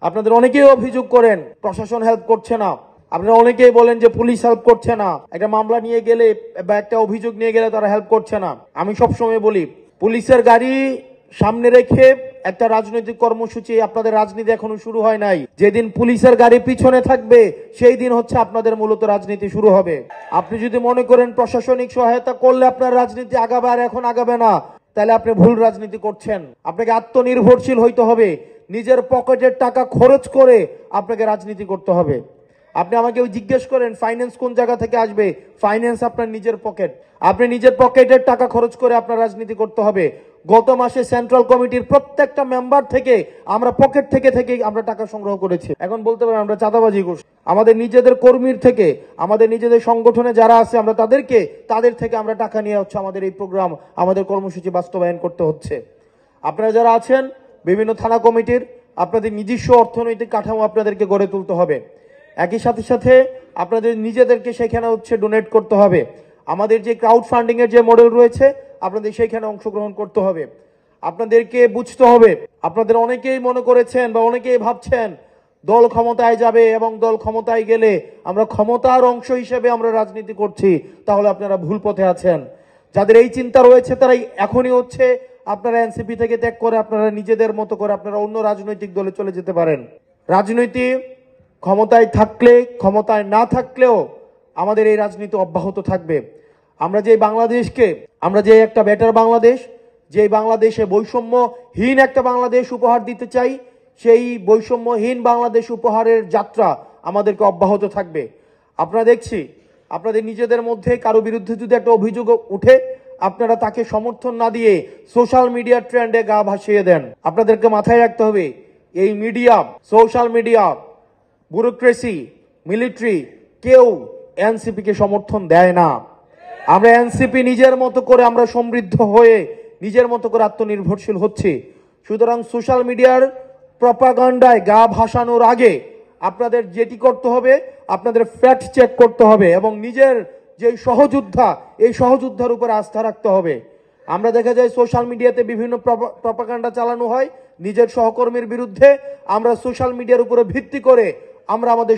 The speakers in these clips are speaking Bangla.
আপনাদের অনেকেই অভিযোগ করেন প্রশাসন হেল্প করছে না, আপনারা অনেকেই বলেন যে পুলিশ হেল্প করছে না, একটা মামলা নিয়ে গেলে বা একটা অভিযোগ নিয়ে গেলে তারা হেল্প করছে না। আমি সবসময় বলি পুলিশের গাড়ি সামনে রেখে একটা রাজনৈতিক কর্মসূচি, আপনাদের রাজনীতি এখনো শুরু হয় নাই। যেদিন পুলিশের গাড়ি পিছনে থাকবে সেই দিন হচ্ছে আপনাদের মূলত রাজনীতি শুরু হবে। আপনি যদি মনে করেন প্রশাসনিক সহায়তা করলে আপনার রাজনীতি আগাবে আর এখন আগাবে না, তাহলে আপনি ভুল রাজনীতি করছেন। আপনাকে আত্মনির্ভরশীল হইতে হবে, নিজের পকেটের টাকা খরচ করে আপনাকে রাজনীতি করতে হবে। আপনি আমাকে জিজ্ঞেস করেন ফাইন্যান্স কোন জায়গা থেকে আসবে, ফাইন্যান্স আপনার নিজের পকেট। আপনি নিজের পকেটের টাকা খরচ করে আপনার রাজনীতি করতে হবে। গত মাসে সেন্ট্রাল কমিটির প্রত্যেকটা মেম্বার থেকে আমরা পকেট থেকে আমরা টাকা সংগ্রহ করেছি। এখন বলতে পারেন আমরা চাঁদাবাজি করছি। আমাদের নিজেদের কর্মীর থেকে, আমাদের নিজেদের সংগঠনে যারা আছে আমরা তাদের থেকে আমরা টাকা নিয়ে হচ্ছে আমাদের এই প্রোগ্রাম, আমাদের কর্মসূচি বাস্তবায়ন করতে হচ্ছে। আপনারা যারা আছেন বিভিন্ন থানা কমিটির, আপনাদের নিজস্ব অর্থনৈতিক কাঠামো আপনাদেরকে গড়ে তুলতে হবে। একই সাথে আপনাদের নিজেদেরকে সেখানে হচ্ছে ডোনেট করতে হবে। আমাদের যে ক্রাউড ফান্ডিং এর যে মডেল রয়েছে আপনাদের সেইখানে অংশগ্রহণ করতে হবে। আপনাদেরকে বুঝতে হবে, আপনাদের অনেকেই মনে করেছেন বা অনেকেই ভাবছেন দল ক্ষমতায় যাবে এবং দল ক্ষমতায় গেলে আমরা ক্ষমতার অংশ হিসেবে আমরা রাজনীতি করছি, তাহলে আপনারা ভুল পথে আছেন। যাদের এই চিন্তা রয়েছে তারাই এখনই হচ্ছে আপনারা এনসিপি থেকে ত্যাগ করে আপনারা নিজেদের মতো করে আপনারা অন্য রাজনৈতিক দলে চলে যেতে পারেন। রাজনীতি ক্ষমতায় থাকলে ক্ষমতায় না থাকলেও আমাদের এই রাজনীতি অব্যাহত থাকবে। আমরা যে একটা বেটার বাংলাদেশ, যে বাংলাদেশে বৈষম্যহীন একটা বাংলাদেশ উপহার দিতে চাই, সেই বৈষম্যহীন বাংলাদেশ উপহারের যাত্রা আমাদেরকে অব্যাহত থাকবে। আপনারা দেখছি আপনাদের নিজেদের মধ্যে কারো বিরুদ্ধে যদি একটা অভিযোগ উঠে আপনারা তাকে সমর্থন না দিয়ে সোশ্যাল মিডিয়া ট্রেন্ডে গা ভাসিয়ে দেন। আপনাদেরকে মাথায় রাখতে হবে এই media, social media, bureaucracy, military কেউ এনসিপি কে সমর্থন দেয় না। আমরা এনসিপি নিজের মতো করে আমরা সমৃদ্ধ হয়ে নিজের মতো করে আত্মনির্ভরশীল হচ্ছে। সুতরাং সোশ্যাল মিডিয়ার প্রপাগান্ডায় গা ভাসানোর আগে আপনাদের যেটি করতে হবে, আপনাদের ফ্যাক্ট চেক করতে হবে এবং নিজের যে সহযোদ্ধা, এই সহযোদ্ধার উপর আস্থা রাখতে হবে। আমরা দেখা যায় সোশ্যাল মিডিয়াতে বিভিন্ন প্রপাগান্ডা চালানো হয় নিজের সহকর্মীর বিরুদ্ধে। আমরা সোশ্যাল মিডিয়ার উপরে ভিত্তি করে আমরা আমাদের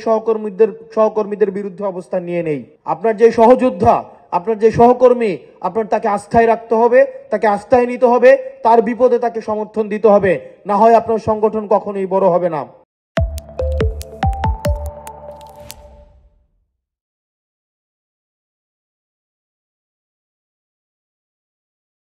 সহকর্মীদের বিরুদ্ধে অবস্থান নিয়ে নেই। আপনার যে সহযোদ্ধা, আপনার যে সহকর্মী, আপনার তাকে আস্থায় রাখতে হবে, তাকে আস্থায় নিতে হবে, তার বিপদে তাকে সমর্থন দিতে হবে, না হয় আপনার সংগঠন কখনোই বড় হবে না।